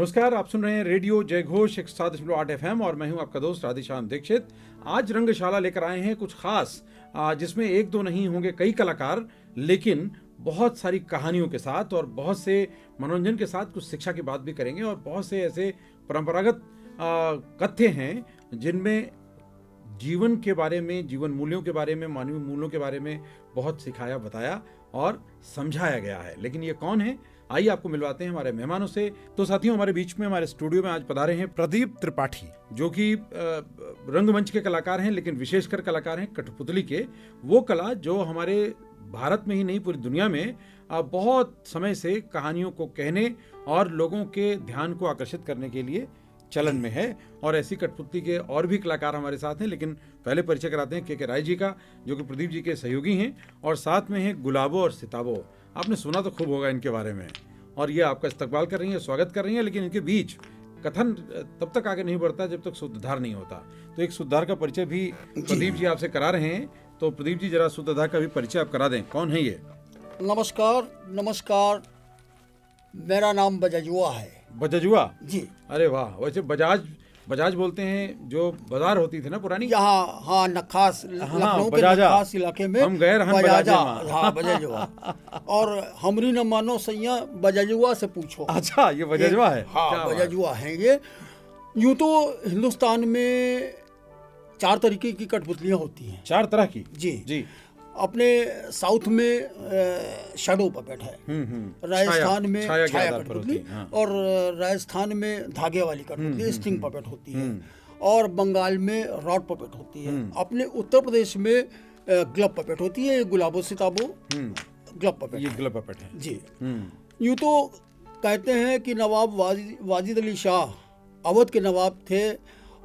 नमस्कार, आप सुन रहे हैं रेडियो जय घोष 107.8 FM और मैं हूं आपका दोस्त राधेश्याम दीक्षित। आज रंगशाला लेकर आए हैं कुछ खास, जिसमें एक दो नहीं होंगे कई कलाकार, लेकिन बहुत सारी कहानियों के साथ और बहुत से मनोरंजन के साथ कुछ शिक्षा की बात भी करेंगे। और बहुत से ऐसे परंपरागत कथ्य हैं जिनमें जीवन के बारे में, जीवन मूल्यों के बारे में, मानवीय मूल्यों के बारे में बहुत सिखाया, बताया और समझाया गया है। लेकिन ये कौन है, आइए आपको मिलवाते हैं हमारे मेहमानों से। तो साथियों, हमारे बीच में, हमारे स्टूडियो में आज पधारे हैं प्रदीप त्रिपाठी, जो कि रंगमंच के कलाकार हैं, लेकिन विशेषकर कलाकार हैं कठपुतली के। वो कला जो हमारे भारत में ही नहीं पूरी दुनिया में बहुत समय से कहानियों को कहने और लोगों के ध्यान को आकर्षित करने के लिए चलन में है। और ऐसी कठपुतली के और भी कलाकार हमारे साथ हैं, लेकिन पहले परिचय कराते हैं के राय जी का, जो कि प्रदीप जी के सहयोगी हैं। और साथ में हैं गुलाबो और सिताबो। आपने सुना तो खूब होगा इनके बारे में, और ये आपका इस्तकबाल कर रही हैं, स्वागत कर रही हैं। लेकिन इनके बीच कथन तब तक आगे नहीं बढ़ता जब तक सूत्रधार नहीं होता। तो एक सूत्रधार का परिचय भी प्रदीप जी आपसे करा रहे हैं। तो प्रदीप जी, जरा सूत्रधार का भी परिचय आप करा दें, कौन है ये? नमस्कार, मेरा नाम बजजुआ है। बजजुआ जी। अरे वाह, वैसे बजाज बोलते हैं जो बाजार होती थी ना पुरानी, यहाँ हाँ नखास, लखनऊ के बजाजा। नखास इलाके में हम गए रहन बजाजा, बजाजे हाँ बजजुआ। और हमरी न मानो सैया बजजुआ से पूछो। अच्छा, ये बजजुआ है? हाँ, बजजुआ है ये। यूँ तो हिंदुस्तान में 4 तरीके की कठपुतलियाँ होती हैं। 4 तरह की? जी। अपने साउथ में शैडो पपेट है, राजस्थान में छाया कठपुतली, और राजस्थान में धागे वाली कठपुतली स्ट्रिंग पपेट होती है, और बंगाल में रॉड पपेट होती है। अपने उत्तर प्रदेश में ग्लब पपेट होती है, गुलाबो सिताबो ग्लब पपेट, ये ग्लब पपेट है जी। यूँ तो कहते हैं कि नवाब वाजिद अली शाह अवध के नवाब थे,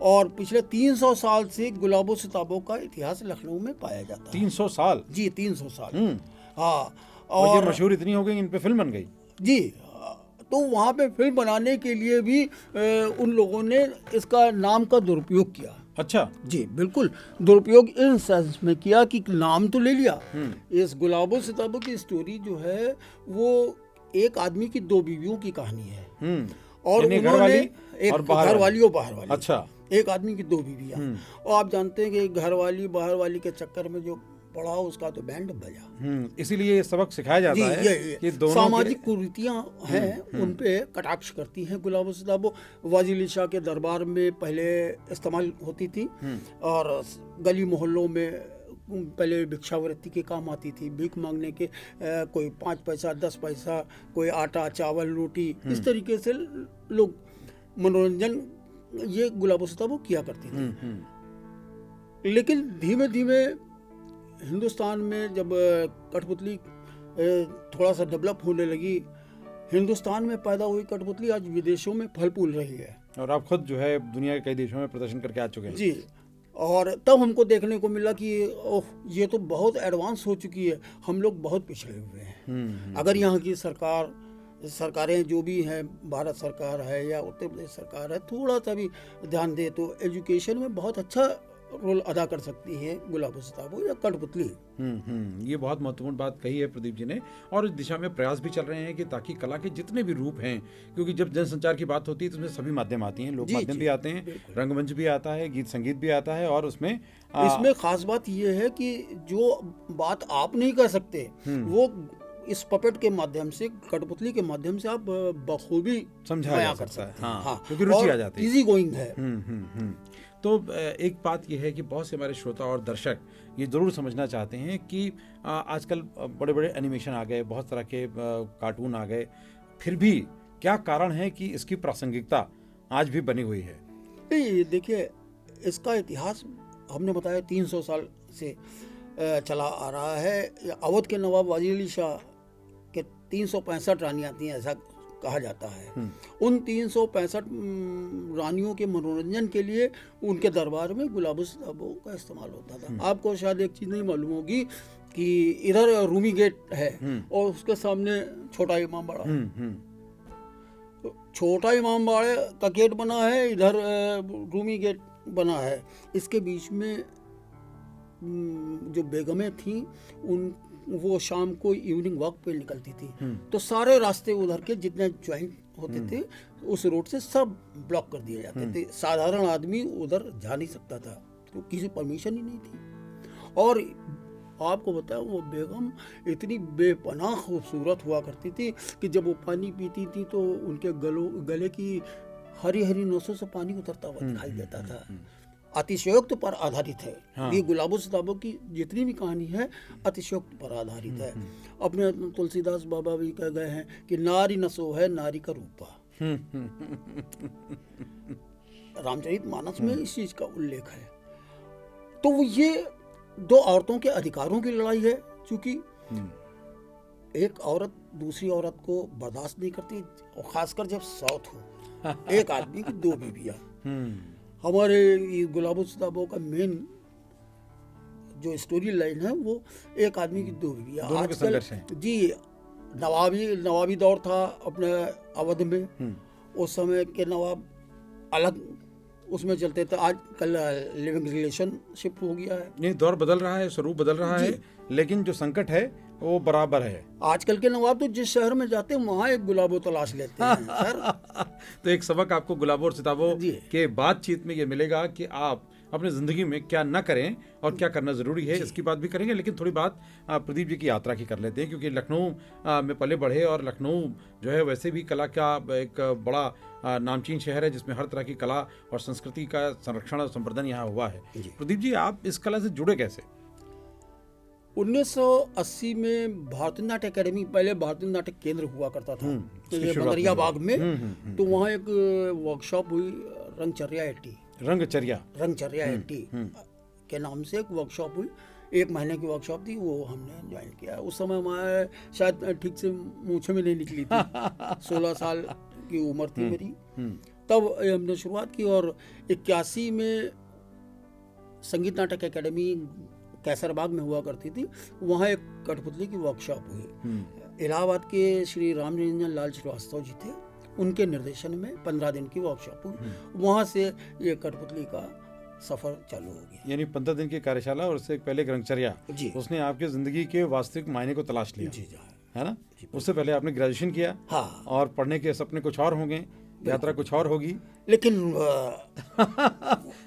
और पिछले 300 साल से गुलाबो सिताबो का इतिहास लखनऊ में पाया जाता है। 300 साल? जी, 300 साल। हाँ, और ये मशहूर इतनी हो गई, इन पे फिल्म बन गई? जी। तो वहाँ पे फिल्म बनाने के लिए भी उन लोगों ने इसका नाम का दुरुपयोग किया। अच्छा जी, बिल्कुल दुरुपयोग इन सेंस में किया कि नाम तो ले लिया। इस गुलाबो सिताबो की स्टोरी जो है वो एक आदमी की 2 बीवियों की कहानी है, और उन्होंने एक घर वाली और बाहर वाली। अच्छा। एक आदमी की 2 बीवियाँ। और आप जानते हैं कि घर वाली बाहर वाली के चक्कर में जो पड़ा उसका तो बैंड बजा। इसीलिए ये सबक सिखाया जाता है कि दोनों सामाजिक कुरीतियाँ हैं उन पे कटाक्ष करती हैं गुलाबो सिताबो। वाजिद अली शाह के दरबार में पहले इस्तेमाल होती थी, और गली मोहल्लों में पहले भिक्षावृत्ति के काम आती थी, भीख मांगने के। कोई 5 पैसा 10 पैसा, कोई आटा चावल रोटी, इस तरीके से लोग मनोरंजन ये गुलाबो सिताबो किया करती थी। लेकिन धीमे धीमे हिंदुस्तान में जब कठपुतली थोड़ा सा डेवलप होने लगी, हिंदुस्तान में पैदा हुई कठपुतली आज विदेशों में फल फूल रही है। और आप खुद जो है दुनिया के कई देशों में प्रदर्शन करके आ चुके हैं। जी। और तब हमको देखने को मिला कि ओह, ये तो बहुत एडवांस हो चुकी है, हम लोग बहुत पिछड़े हुए हैं। अगर यहाँ की सरकारें जो भी हैं, भारत सरकार है या उत्तर प्रदेश सरकार है, थोड़ा सा भी ध्यान दे तो एजुकेशन में बहुत अच्छा रोल अदा कर सकती है गुलाबो सिताबो या कठपुतली। ये बहुत महत्वपूर्ण बात कही है प्रदीप जी ने, और इस दिशा में प्रयास भी चल रहे हैं कि ताकि कला के जितने भी रूप हैं, क्योंकि जब जनसंचार की बात होती है तो उसमें सभी माध्यम आती हैं, लोक माध्यम भी आते हैं, रंगमंच भी आता है, गीत संगीत भी आता है, और उसमें इसमें खास बात यह है कि जो बात आप नहीं कर सकते वो इस पपेट के माध्यम से, कठपुतली के माध्यम से आप बखूबी समझाया कर सकते हैं। हाँ, क्योंकि रुचि आ जाती है, इजी गोइंग है। तो एक बात यह है कि बहुत से हमारे श्रोता और दर्शक ये ज़रूर समझना चाहते हैं कि आजकल बड़े बड़े एनिमेशन आ गए, बहुत तरह के कार्टून आ गए, फिर भी क्या कारण है कि इसकी प्रासंगिकता आज भी बनी हुई है? देखिए, इसका इतिहास हमने बताया 300 साल से चला आ रहा है। अवध के नवाब वाजिद अली शाह के 365 रानियाँ थीं, ऐसा कहा जाता है। उन 365 रानियों के मनोरंजन के लिए उनके दरबार में गुलाबो सिताबो का इस्तेमाल होता था। आपको शायद एक चीज़ नहीं मालूम होगी कि इधर रूमी गेट है और उसके सामने छोटा इमाम बाड़ा। छोटा इमाम बाड़े का गेट बना है, इधर रूमी गेट बना है। इसके बीच में जो बेगमें थीं वो शाम को इवनिंग वॉक पे निकलती थी, तो सारे रास्ते उधर के जितने ज्वाइंट होते थे, उस रोड से सब ब्लॉक कर दिए जाते थे। साधारण आदमी उधर जा नहीं सकता था, तो किसी परमिशन ही नहीं थी। और आपको बताया, वो बेगम इतनी बेपनाह खूबसूरत हुआ करती थी कि जब वो पानी पीती थी तो उनके गले की हरी हरी नसों से पानी उतरता हुआ दिखाई देता था। अतिशयोक्त पर आधारित है। हाँ। ये गुलाबो सिताबो की जितनी भी कहानी है अतिशयोक्त पर आधारित है। अपने तुलसीदास बाबा भी कह गए हैं कि नारी नसो है नारी का रूपा। रामचरितमानस में इस चीज का उल्लेख है। तो ये दो औरतों के अधिकारों की लड़ाई है, क्योंकि एक औरत दूसरी औरत को बर्दाश्त नहीं करती, और खासकर जब साउथ हो, एक आदमी की दो बीवियां। हमारे ये गुलाबो सिताबो का मेन जो स्टोरी लाइन है वो एक आदमी की दो बीवियां। दोनों के संघर्ष हैं। जी, नवाबी दौर था अपने अवध में। उस समय के नवाब अलग उसमें चलते थे। आज कल लिविंग रिलेशनशिप हो गया है। नहीं, दौर बदल रहा है, स्वरूप बदल रहा है, लेकिन जो संकट है वो बराबर है। आजकल के नवाब तो जिस शहर में जाते हैं वहाँ एक गुलाबो तलाश लेते हैं सर। तो एक सबक आपको गुलाबो और सिताबो के बातचीत में ये मिलेगा कि आप अपनी जिंदगी में क्या न करें और क्या करना जरूरी है, इसकी बात भी करेंगे। लेकिन थोड़ी बात प्रदीप जी की यात्रा की कर लेते हैं, क्योंकि लखनऊ में पले बढ़े, और लखनऊ जो है वैसे भी कला का एक बड़ा नामचीन शहर है, जिसमें हर तरह की कला और संस्कृति का संरक्षण और संवर्धन यहाँ हुआ है। प्रदीप जी, आप इस कला से जुड़े कैसे? 1980 में भारतीय नाट्य अकेडमी, पहले भारतीय नाट्य केंद्र हुआ करता था, तो ये बदरिया बाग में। तो वहाँ एक वर्कशॉप हुई, रंगचर्या 80 के नाम से एक वर्कशॉप हुई। 1 महीने की वर्कशॉप थी, वो हमने ज्वाइन किया। उस समय हमारे शायद ठीक से मूछें में नहीं निकली थी। 16 साल की उम्र थी मेरी, तब हमने शुरुआत की। और 81 में संगीत नाटक अकेडमी कैसरबाग में हुआ करती थी, वहाँ एक कठपुतली की वर्कशॉप हुई। इलाहाबाद के श्री राम निरंजन लाल श्रीवास्तव जी थे, उनके निर्देशन में 15 दिन की वर्कशॉप हुई। वहाँ से ये कठपुतली का सफर चालू हो गया। यानी 15 दिन की कार्यशाला और उससे पहले रंगचर्या, उसने आपके जिंदगी के वास्तविक मायने को तलाश लिया। जी है ना? उससे पहले आपने ग्रेजुएशन किया। हाँ। और पढ़ने के सपने कुछ और होंगे, यात्रा कुछ और होगी, लेकिन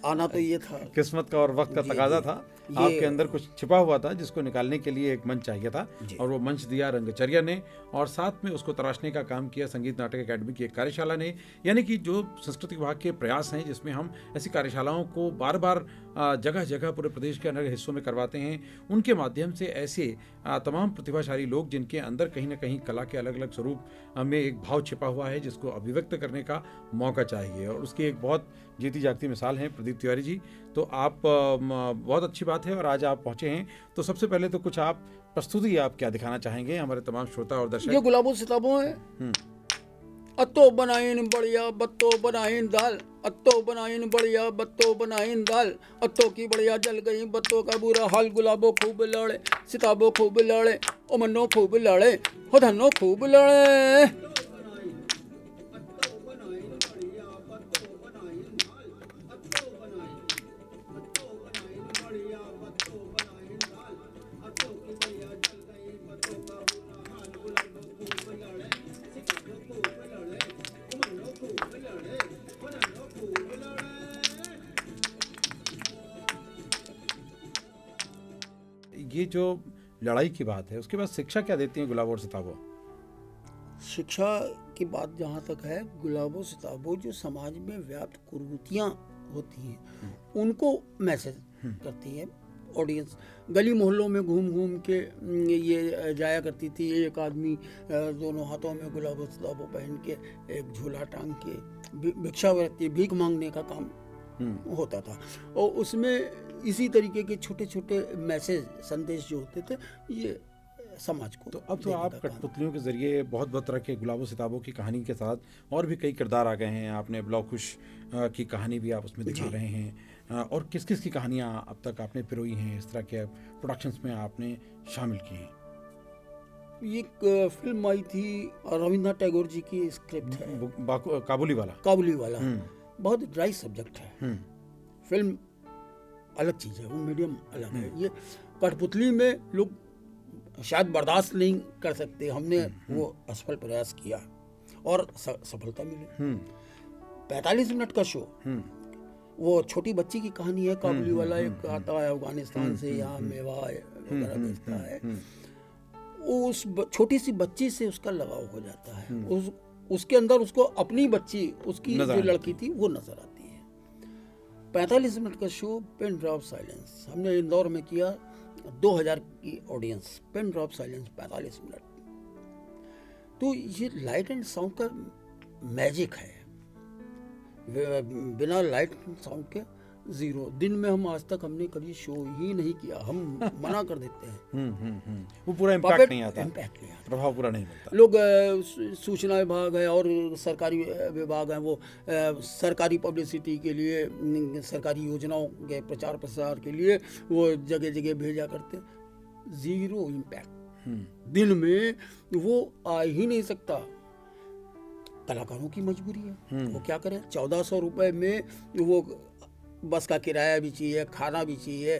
आना तो ये था, किस्मत का और वक्त का तकाजा था। आपके अंदर कुछ छिपा हुआ था जिसको निकालने के लिए एक मंच चाहिए था, और वो मंच दिया रंगचर्या ने, और साथ में उसको तराशने का काम किया संगीत नाटक अकेडमी की एक कार्यशाला ने। यानी कि जो संस्कृति विभाग के प्रयास हैं, जिसमें हम ऐसी कार्यशालाओं को बार बार जगह जगह पूरे प्रदेश के अलग हिस्सों में करवाते हैं, उनके माध्यम से ऐसे तमाम प्रतिभाशाली लोग जिनके अंदर कहीं ना कहीं कला के अलग अलग स्वरूप में एक भाव छिपा हुआ है, जिसको अभिव्यक्त करने का मौका चाहिए, और उसकी एक बहुत जीती जागती मिसाल हैं प्रदीप तिवारी जी। तो आप बहुत अच्छी बात है, और आज आप पहुंचे हैं, तो सबसे पहले तो कुछ आप प्रस्तुति आप क्या दिखाना चाहेंगे हमारे तमाम श्रोता और दर्शक? ये गुलाबो सिताबो है। अत्तो बनाइन बढ़िया बत्तो बनाइन दाल, अत्तो बनाइन बढ़िया बत्तो बनाइन दाल, अत्तो की बढ़िया जल गई बत्तो का बुरा हाल। गुलाबो खूब लड़े, सिताबो खूब लड़े, ओ मन्नो खूब लड़े, हो धन्नो खूब लड़े। ये जो लड़ाई की बात है, उसके बाद शिक्षा क्या देती है गुलाबो और सिताबो? शिक्षा की बात जहाँ तक है, गुलाबो सिताबो जो समाज में व्याप्त कुरीतियाँ होती हैं उनको मैसेज करती है। ऑडियंस गली मोहल्लों में घूम घूम के ये जाया करती थी। एक आदमी दोनों हाथों में गुलाबो सिताबो पहन के, एक झोला टांग के भिक्षावृत्ति, भीख मांगने का काम होता था, और उसमें इसी तरीके के छोटे छोटे मैसेज, संदेश जो होते थे, ये समाज को। तो अब तो आप कठपुतलियों के जरिए बहुत बहुत तरह के गुलाबो सिताबो की कहानी के साथ और भी कई किरदार आ गए हैं। आपने ब्लॉक खुश की कहानी भी आप उसमें दिखा रहे हैं, और किस किस की कहानियाँ अब तक आपने पिरोई हैं, इस तरह के प्रोडक्शंस में आपने शामिल की हैं? एक फिल्म आई थी रविंद्रनाथ टैगोर जी की, स्क्रिप्ट है काबुली वाला। बहुत ड्राई सब्जेक्ट है। फिल्म अलग चीज है, वो मीडियम अलग है। ये कठपुतली में लोग शायद बर्दाश्त नहीं कर सकते, हमने वो असफल प्रयास किया, और सफलता मिली। 45 मिनट का शो, वो छोटी बच्ची की कहानी है। काबुली वाला एक आता है अफगानिस्तान से, यहाँ मेवा वगैरह बेचता है। उस छोटी सी बच्ची से उसका लगाव हो जाता है। उसके अंदर उसको अपनी बच्ची, उसकी जो लड़की थी, वो नजर आती है। 45 मिनट का शो पेन ड्रॉप साइलेंस हमने इंदौर में किया, 2000 की audience, pin drop silence 45 minute. तो ये लाइट एंड साउंड का मैजिक है। बिना लाइट साउंड के जीरो। दिन में हम आज तक हमने कभी शो ही नहीं किया, हम मना कर देते हैं। वो पूरा इम्पैक्ट नहीं आता, प्रभाव पूरा नहीं मिलता। लोग सूचना विभाग है और सरकारी विभाग है, वो सरकारी पब्लिसिटी के लिए, सरकारी योजनाओं के प्रचार प्रसार के लिए वो जगह जगह भेजा करते, जीरो इम्पैक्ट। दिन में वो आ ही नहीं सकता। कलाकारों की मजबूरी है, वो क्या करें। 1400 रुपए में वो बस का किराया भी चाहिए, खाना भी चाहिए,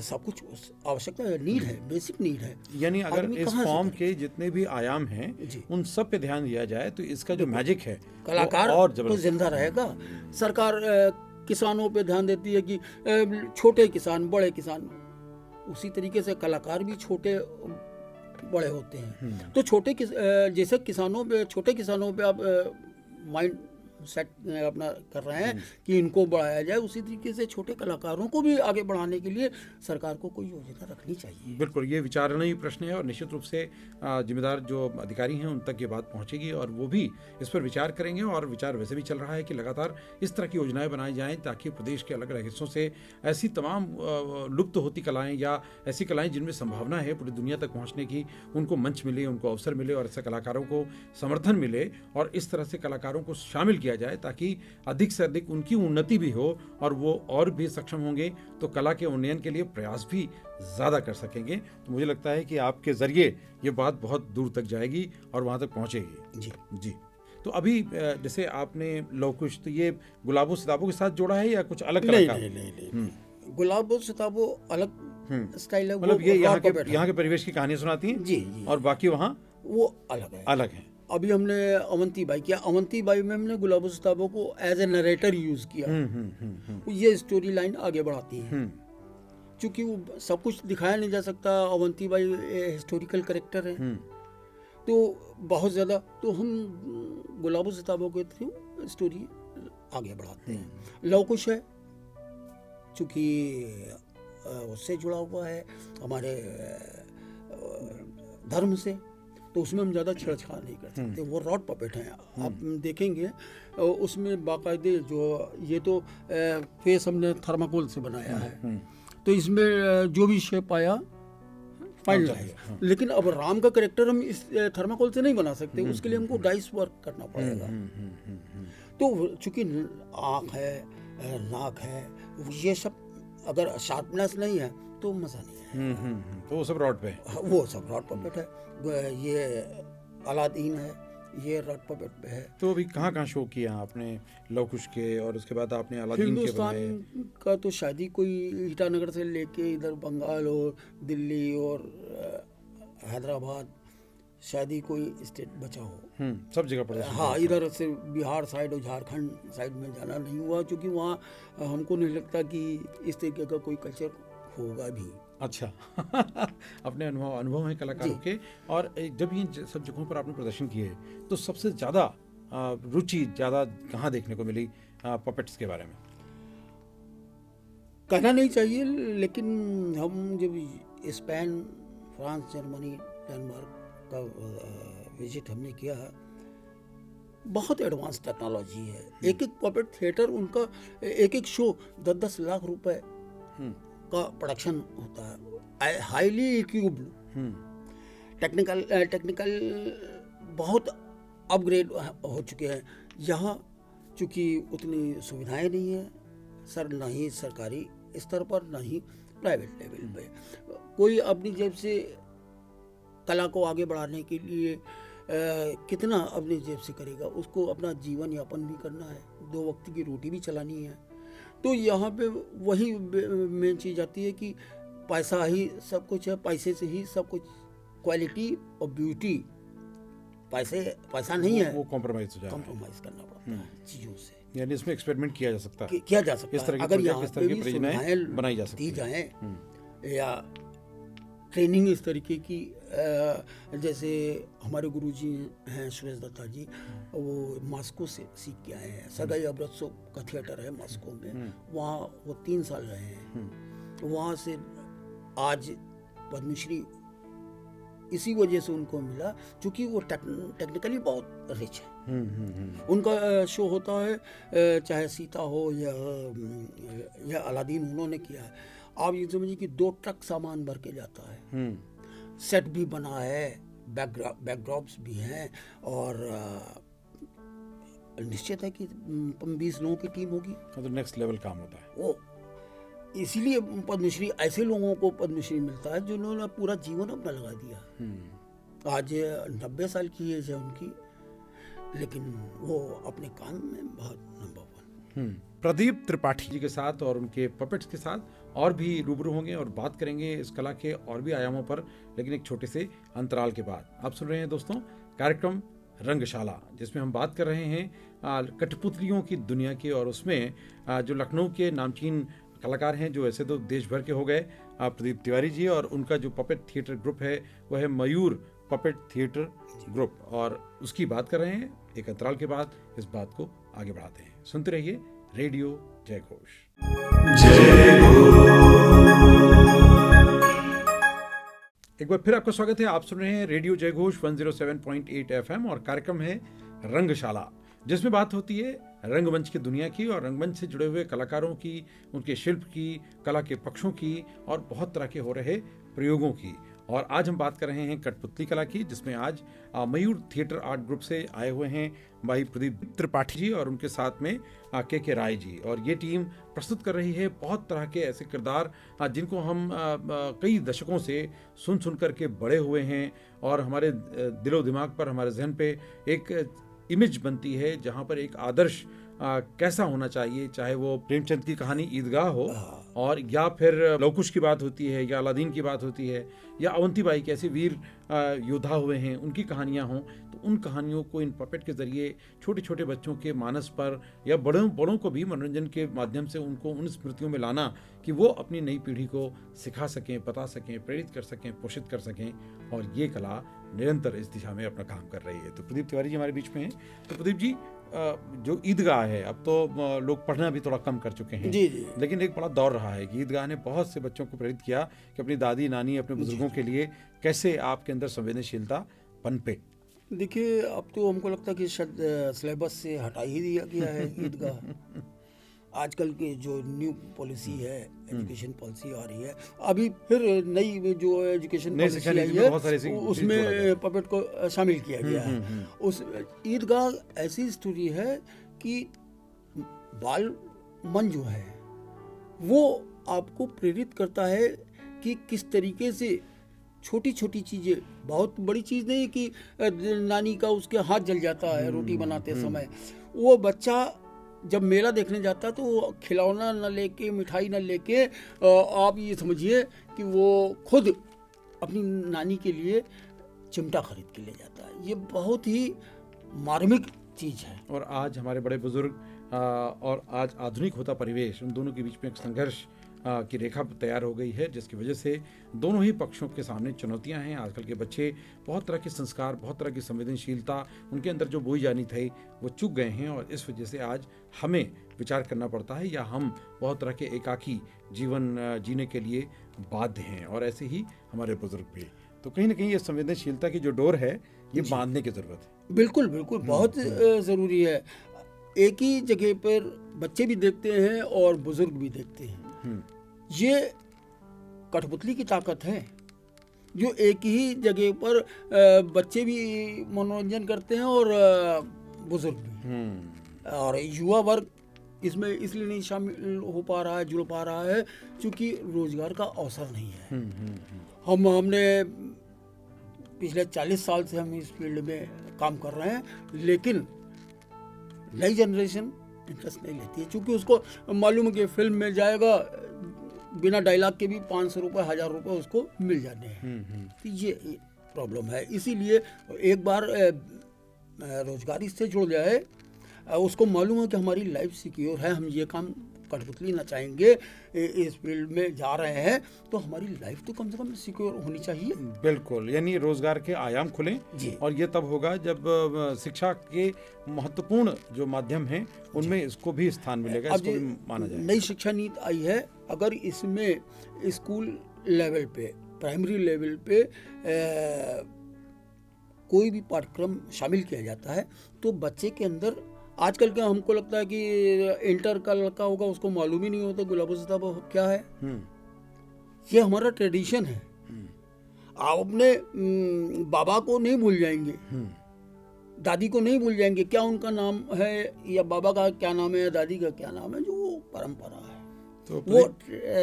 सब कुछ आवश्यकता है, नीड है, बेसिक नीड है। यानी अगर इस फॉर्म के जितने भी आयाम हैं उन सब पे ध्यान दिया जाए तो इसका जो मैजिक है, कलाकार और तो जिंदा रहेगा। सरकार किसानों पे ध्यान देती है कि छोटे किसान, बड़े किसान, उसी तरीके से कलाकार भी छोटे बड़े होते हैं। तो जैसे किसानों पे, छोटे किसानों पे आप माइंड सेट अपना कर रहे हैं कि इनको बढ़ाया जाए, उसी तरीके से छोटे कलाकारों को भी आगे बढ़ाने के लिए सरकार को कोई योजना रखनी चाहिए। बिल्कुल, ये विचारणीय प्रश्न है और निश्चित रूप से जिम्मेदार जो अधिकारी हैं उन तक ये बात पहुंचेगी और वो भी इस पर विचार करेंगे। और विचार वैसे भी चल रहा है कि लगातार इस तरह की योजनाएं बनाई जाएं ताकि प्रदेश के अलग अलग हिस्सों से ऐसी तमाम लुप्त होती कलाएँ या ऐसी कलाएँ जिनमें संभावना है पूरी दुनिया तक पहुँचने की, उनको मंच मिले, उनको अवसर मिले और ऐसे कलाकारों को समर्थन मिले और इस तरह से कलाकारों को शामिल किया जाए ताकि अधिक से अधिक उनकी उन्नति भी हो और वो और भी सक्षम होंगे तो कला के उन्नयन के लिए प्रयास भी ज़्यादा कर सकेंगे। तो मुझे लगता है कि आपके ज़रिए ये बात बहुत दूर तक जाएगी और वहाँ तक पहुँचेगी। जी। तो अभी जैसे आपने लवकुश, तो ये गुलाबो सिताबों के साथ जोड़ा है या कुछ अलग कलाकार? नहीं। गुलाबो सिताबो अलग स्टाइल है, मतलब ये यहाँ के परिवेश की कहानी सुनाती हैं जी, और बाकी वहाँ वो अलग है। अभी हमने अवंती बाई किया, अवंती बाई में हमने गुलाबो सिताबों को एज ए नरेटर यूज किया। ये स्टोरी लाइन आगे बढ़ाती है, क्योंकि वो सब कुछ दिखाया नहीं जा सकता। अवंती बाई हिस्टोरिकल कैरेक्टर है तो बहुत ज़्यादा, तो हम गुलाबो सिताबों के थ्रू स्टोरी आगे बढ़ाते हैं। लवकुश है चूँकि उससे जुड़ा हुआ है हमारे धर्म से, तो उसमें हम ज़्यादा छेड़छाड़ नहीं कर सकते। वो रॉड पपेट हैं, आप देखेंगे उसमें बाकायदे जो ये तो फेस हमने थर्माकोल से बनाया है, तो इसमें जो भी शेप आया फाइनल है। लेकिन अब राम का कैरेक्टर हम इस थर्माकोल से नहीं बना सकते, उसके लिए हमको डाइस वर्क करना पड़ेगा। तो चूँकि आँख है, नाक है, ये सब अगर शार्पनेस नहीं है तो मज़ा नहीं है। तो वो सब रॉड पे, वो सब रॉड पपेट है। ये अलादीन है, ये रॉड पपेट पे है। तो अभी कहाँ शो किया आपने लवकुश के और उसके बाद आपने अलादीन के? हिंदुस्तान का तो शायद ही कोई ईटानगर से लेके इधर बंगाल और दिल्ली और हैदराबाद, शायद ही कोई स्टेट बचा हो। सब जगह पर। हाँ, इधर से बिहार साइड और झारखंड साइड में जाना नहीं हुआ, क्योंकि वहाँ हमको नहीं लगता कि इस तरीके का कोई कल्चर होगा भी। अच्छा अपने अनुभव हैं कलाकारों के। और जब ये सब जगहों पर आपने प्रदर्शन किए तो सबसे ज़्यादा रुचि कहाँ देखने को मिली पपेट्स के बारे में? कहना नहीं चाहिए, लेकिन हम जब स्पेन, फ्रांस, जर्मनी, डेनमार्क का विजिट हमने किया, बहुत एडवांस टेक्नोलॉजी है। एक पपेट थिएटर, उनका एक शो 10-10 लाख रुपए का प्रोडक्शन होता है, हाईली इक्विप्ड, टेक्निकल बहुत अपग्रेड हो चुके हैं। यहाँ चूँकि उतनी सुविधाएं नहीं है ना ही सरकारी स्तर पर, ना ही प्राइवेट लेवल पे। कोई अपनी जेब से कला को आगे बढ़ाने के लिए कितना अपनी जेब से करेगा, उसको अपना जीवन यापन भी करना है, 2 वक्त की रोटी भी चलानी है। तो यहाँ पे वही मेन चीज़ आती है कि पैसा ही सब कुछ है, पैसे से ही सब कुछ, क्वालिटी और ब्यूटी पैसा नहीं है, वो कॉम्प्रोमाइज हो जाएगा, कॉम्प्रोमाइज करना पड़ता है चीज़ों से। यानी इसमें एक्सपेरिमेंट किया जा सकता है, किया जा सकता इस तरह है की अगर प्रोजेक्ट, यहाँ इस तरह पे की भी परियोजनाएं सुविधाएं बनाई जा सकती दी है। जाएं या ट्रेनिंग इस तरीके की, जैसे हमारे गुरुजी हैं सुरेश दत्ता जी, वो मास्को से सीख के आए हैं। सगाई अब्रत्सो का थिएटर है मास्को में, वहाँ वो 3 साल रहे हैं। वहाँ से आज पद्मश्री इसी वजह से उनको मिला क्योंकि वो टेक्निकली बहुत रिच है। उनका शो होता है चाहे सीता हो या अलादीन, उन्होंने किया है। आप ये समझिए कि 2 ट्रक सामान भर के जाता है, सेट भी बना है, बैकड्रॉप्स भी हैं, और निश्चित है कि 20 लोगों की टीम होगी। तो नेक्स्ट लेवल काम होता है वो इसीलिए पद्मश्री, ऐसे लोगों को पद्मश्री मिलता है जिन्होंने पूरा जीवन अपना लगा दिया। आज 90 साल की एज है उनकी, लेकिन वो अपने काम में बहुत नंबर 1। प्रदीप त्रिपाठी जी के साथ और उनके पपेट्स के साथ और भी रूबरू होंगे और बात करेंगे इस कला के और भी आयामों पर, लेकिन एक छोटे से अंतराल के बाद। आप सुन रहे हैं दोस्तों कार्यक्रम रंगशाला, जिसमें हम बात कर रहे हैं कठपुतलियों की दुनिया की, और उसमें जो लखनऊ के नामचीन कलाकार हैं, जो ऐसे तो देश भर के हो गए, प्रदीप तिवारी जी, और उनका जो पपेट थिएटर ग्रुप है वह है मयूर पपेट थिएटर ग्रुप, और उसकी बात कर रहे हैं। एक अंतराल के बाद इस बात को आगे बढ़ाते हैं। सुनते रहिए रेडियो जय घोष। एक बार फिर आपका स्वागत है। आप सुन रहे हैं रेडियो जय घोष 107.8 FM और कार्यक्रम है रंगशाला, जिसमें बात होती है रंगमंच की दुनिया की और रंगमंच से जुड़े हुए कलाकारों की, उनके शिल्प की, कला के पक्षों की और बहुत तरह के हो रहे प्रयोगों की। और आज हम बात कर रहे हैं कठपुतली कला की, जिसमें आज मयूर थिएटर आर्ट ग्रुप से आए हुए हैं भाई प्रदीप त्रिपाठी जी और उनके साथ में के राय जी, और ये टीम प्रस्तुत कर रही है बहुत तरह के ऐसे किरदार जिनको हम कई दशकों से सुन करके बड़े हुए हैं, और हमारे दिलो दिमाग पर, हमारे जहन पे एक इमेज बनती है जहाँ पर एक आदर्श कैसा होना चाहिए, चाहे वो प्रेमचंद की कहानी ईदगाह हो, और या फिर लवकुश की बात होती है, या अलादीन की बात होती है, या अवंतीबाई कैसे वीर योद्धा हुए हैं उनकी कहानियाँ हों, तो उन कहानियों को इन पपेट के जरिए छोटे छोटे बच्चों के मानस पर या बड़ों को भी मनोरंजन के माध्यम से उनको उन स्मृतियों में लाना कि वो अपनी नई पीढ़ी को सिखा सकें, बता सकें, प्रेरित कर सकें, पोषित कर सकें, और ये कला निरंतर इस दिशा में अपना काम कर रही है। तो प्रदीप तिवारी जी हमारे बीच में हैं। तो प्रदीप जी, जो ईदगाह है, अब तो लोग पढ़ना भी थोड़ा कम कर चुके हैं, जी जी, लेकिन एक बड़ा दौर रहा है कि ईदगाह ने बहुत से बच्चों को प्रेरित किया कि अपनी दादी नानी, अपने बुजुर्गों के लिए कैसे आपके अंदर संवेदनशीलता पनपे। देखिए अब तो हमको लगता है कि शायद सिलेबस से हटा ही दिया गया है ईदगाह। आजकल की जो न्यू पॉलिसी है, एजुकेशन पॉलिसी आ रही है, अभी फिर नई जो एजुकेशन पॉलिसी आई है उसमें पपेट को शामिल किया गया है। उस ईदगाह ऐसी स्टोरी है कि बाल मन जो है वो आपको प्रेरित करता है कि किस तरीके से छोटी छोटी चीज़ें, बहुत बड़ी चीज़ नहीं कि नानी का उसके हाथ जल जाता है रोटी बनाते समय, वो बच्चा जब मेला देखने जाता है तो वो खिलौना न लेके, मिठाई न लेके, आप ये समझिए कि वो खुद अपनी नानी के लिए चिमटा खरीद के ले जाता है। ये बहुत ही मार्मिक चीज़ है। और आज हमारे बड़े बुजुर्ग और आज आधुनिक होता परिवेश, उन दोनों के बीच में एक संघर्ष की रेखा तैयार हो गई है, जिसकी वजह से दोनों ही पक्षों के सामने चुनौतियां हैं। आजकल के बच्चे बहुत तरह के संस्कार, बहुत तरह की संवेदनशीलता उनके अंदर जो बोई जानी थी वो चूक गए हैं, और इस वजह से आज हमें विचार करना पड़ता है, या हम बहुत तरह के एकाकी जीवन जीने के लिए बाध्य हैं, और ऐसे ही हमारे बुजुर्ग भी। तो कहीं ना कहीं ये संवेदनशीलता की जो डोर है ये बांधने की जरूरत है। बिल्कुल बिल्कुल, बहुत ज़रूरी है। एक ही जगह पर बच्चे भी देखते हैं और बुजुर्ग भी देखते हैं। ये कठपुतली की ताकत है, जो एक ही जगह पर बच्चे भी मनोरंजन करते हैं और बुजुर्ग भी। और युवा वर्ग इसमें इसलिए नहीं शामिल हो पा रहा है, जुड़ पा रहा है, क्योंकि रोजगार का अवसर नहीं है। हमने पिछले 40 साल से हम इस फील्ड में काम कर रहे हैं, लेकिन नई जनरेशन इंटरेस्ट नहीं लेती है, क्योंकि उसको मालूम है कि फिल्म में जाएगा बिना डायलॉग के भी 500 रुपये 1000 रुपये उसको मिल जाते हैं। तो ये प्रॉब्लम है। इसीलिए एक बार रोजगार इससे जुड़ जाए, उसको मालूम है कि हमारी लाइफ सिक्योर है, हम ये काम कठपुतली ना चाहेंगे, इस फील्ड में जा रहे हैं तो हमारी लाइफ तो कम से कम सिक्योर होनी चाहिए। बिल्कुल, यानी रोजगार के आयाम खुलें जी। और ये तब होगा जब शिक्षा के महत्वपूर्ण जो माध्यम हैं उनमें इसको भी स्थान मिलेगा, इसको भी माना जाएगा। नई शिक्षा नीति आई है, अगर इसमें स्कूल लेवल पे, प्राइमरी लेवल पे कोई भी पाठ्यक्रम शामिल किया जाता है तो बच्चे के अंदर, आजकल का हमको लगता है कि इंटर का लड़का होगा उसको मालूम ही नहीं होता गुलाबो सिताबो क्या है। ये हमारा ट्रेडिशन है। आप अपने बाबा को नहीं भूल जाएंगे, दादी को नहीं भूल जाएंगे, क्या उनका नाम है या बाबा का क्या नाम है या दादी का क्या नाम है, जो वो परंपरा है तो वो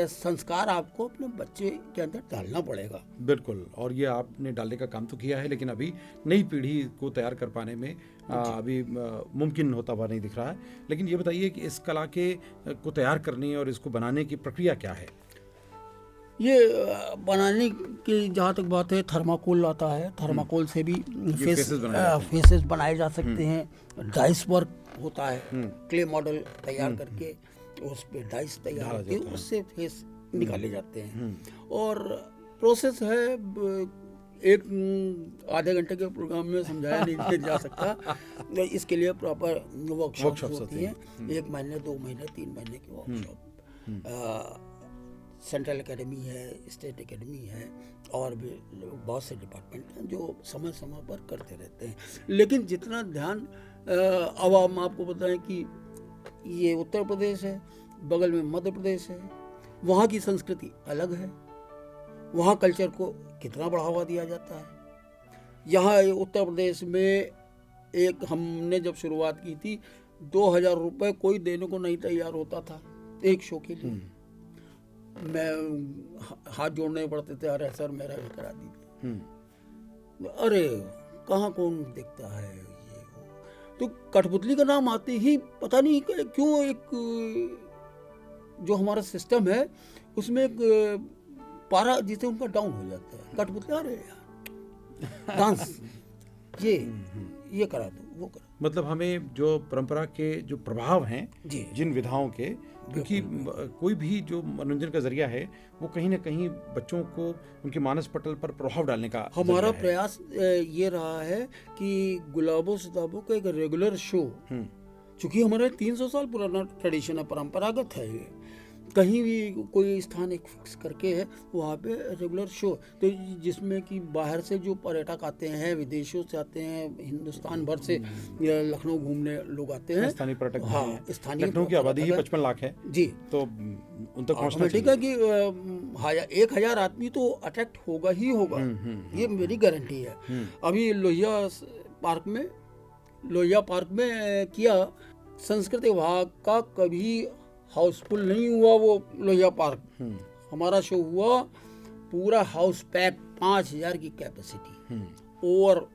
संस्कार आपको अपने बच्चे के अंदर डालना पड़ेगा। बिल्कुल, और ये आपने डालने का काम तो किया है, लेकिन अभी नई पीढ़ी को तैयार कर पाने में अभी मुमकिन होता हुआ नहीं दिख रहा है। लेकिन ये बताइए कि इस कला के को तैयार करने और इसको बनाने की प्रक्रिया क्या है? ये बनाने की जहाँ तक बात है, थर्माकोल आता है, थर्माकोल से भी फेसेस बनाए जा सकते हैं। डाइस वर्क होता है, क्ले मॉडल तैयार करके उस पे डाइस तैयार होती है, उससे फेस निकाले जाते हैं। और प्रोसेस है, एक आधे घंटे के प्रोग्राम में समझाया नहीं जा सकता। इसके लिए प्रॉपर वर्कशॉप्स होती हैं, 1 महीने 2 महीने 3 महीने की वर्कशॉप। सेंट्रल एकेडमी है, स्टेट एकेडमी है और भी बहुत से डिपार्टमेंट हैं जो समय समय पर करते रहते हैं। लेकिन जितना ध्यान, अब हम आपको बताएं कि ये उत्तर प्रदेश है, बगल में मध्य प्रदेश है, वहाँ की संस्कृति अलग है, वहाँ कल्चर को कितना बढ़ावा दिया जाता है। यहाँ उत्तर प्रदेश में एक हमने जब शुरुआत की थी, 2000 रुपये कोई देने को नहीं तैयार होता था एक शो के लिए। मैं हाथ जोड़ने पड़ते थे, अरे सर मेरा भी करा दीजिए, अरे कहाँ कौन देखता है ये वो। तो कठपुतली का नाम आते ही पता नहीं क्यों एक जो हमारा सिस्टम है उसमें एक पारा जिसे उनका डाउन हो जाता है। कठपुतली, अरे यार डांस ये करा दो, वो करा। मतलब हमें जो परंपरा के जो प्रभाव हैं जिन विधाओं के, क्योंकि कोई भी जो मनोरंजन का जरिया है वो कहीं ना कहीं बच्चों को उनके मानस पटल पर प्रभाव डालने का हमारा प्रयास ये रहा है कि गुलाबो सिताबो का एक रेगुलर शो, चूंकि हमारा 300 साल पुराना ट्रेडिशन है, परंपरागत है ये, कहीं भी कोई स्थान एक फिक्स करके है वहाँ पे रेगुलर शो, तो जिसमें कि बाहर से जो पर्यटक आते हैं, विदेशों से आते हैं, हिंदुस्तान भर से लखनऊ घूमने लोग आते हैं, स्थानीय पर्यटक। हाँ, स्थानीय लखनऊ की आबादी ही 55 लाख है जी, तो उन तक पहुँचना ठीक है कि 1000 आदमी तो अट्रैक्ट होगा ही होगा, ये मेरी गारंटी है। अभी लोहिया पार्क में किया, संस्कृति विभाग का कभी हाउसफुल नहीं हुआ वो लोहिया पार्क। हमारा शो हुआ पूरा हाउस पैक, 5000 की कैपेसिटी, ओवर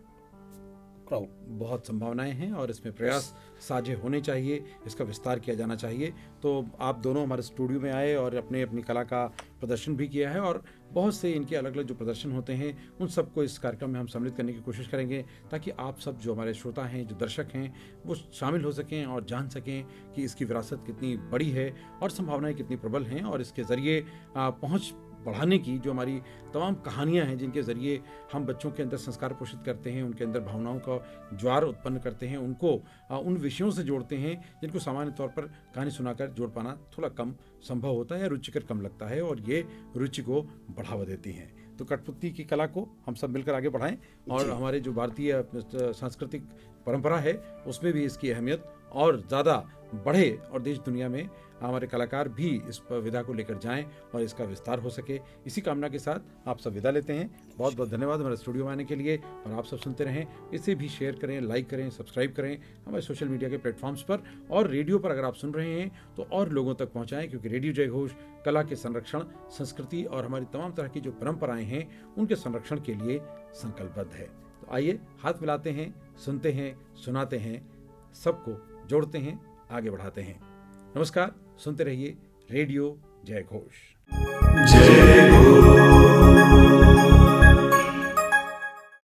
क्राउड। बहुत संभावनाएं हैं और इसमें प्रयास साझे होने चाहिए, इसका विस्तार किया जाना चाहिए। तो आप दोनों हमारे स्टूडियो में आए और अपनी कला का प्रदर्शन भी किया है, और बहुत से इनके अलग अलग जो प्रदर्शन होते हैं उन सबको इस कार्यक्रम में हम सम्मिलित करने की कोशिश करेंगे, ताकि आप सब जो हमारे श्रोता हैं, जो दर्शक हैं, वो शामिल हो सकें और जान सकें कि इसकी विरासत कितनी बड़ी है और संभावनाएं कितनी प्रबल हैं, और इसके ज़रिए पहुँच बढ़ाने की जो हमारी तमाम कहानियां हैं, जिनके ज़रिए हम बच्चों के अंदर संस्कार पोषित करते हैं, उनके अंदर भावनाओं का ज्वार उत्पन्न करते हैं, उनको उन विषयों से जोड़ते हैं जिनको सामान्य तौर पर कहानी सुनाकर जोड़ पाना थोड़ा कम संभव होता है या रुचिकर कम लगता है, और ये रुचि को बढ़ावा देती हैं। तो कठपुतली की कला को हम सब मिलकर आगे बढ़ाएं, और हमारे जो भारतीय सांस्कृतिक परंपरा है उसमें भी इसकी अहमियत और ज़्यादा बढ़े, और देश दुनिया में हमारे कलाकार भी इस विधा को लेकर जाएं और इसका विस्तार हो सके। इसी कामना के साथ आप सब विदा लेते हैं। बहुत बहुत धन्यवाद हमारे स्टूडियो में आने के लिए, और आप सब सुनते रहें, इसे भी शेयर करें, लाइक करें, सब्सक्राइब करें हमारे सोशल मीडिया के प्लेटफॉर्म्स पर, और रेडियो पर अगर आप सुन रहे हैं तो और लोगों तक पहुँचाएँ, क्योंकि रेडियो जय घोष कला के संरक्षण, संस्कृति और हमारी तमाम तरह की जो परंपराएँ हैं उनके संरक्षण के लिए संकल्पबद्ध है। तो आइए हाथ मिलाते हैं, सुनते हैं, सुनाते हैं, सबको जोड़ते हैं, आगे बढ़ाते हैं। नमस्कार, सुनते रहिए रेडियो जय घोष। जय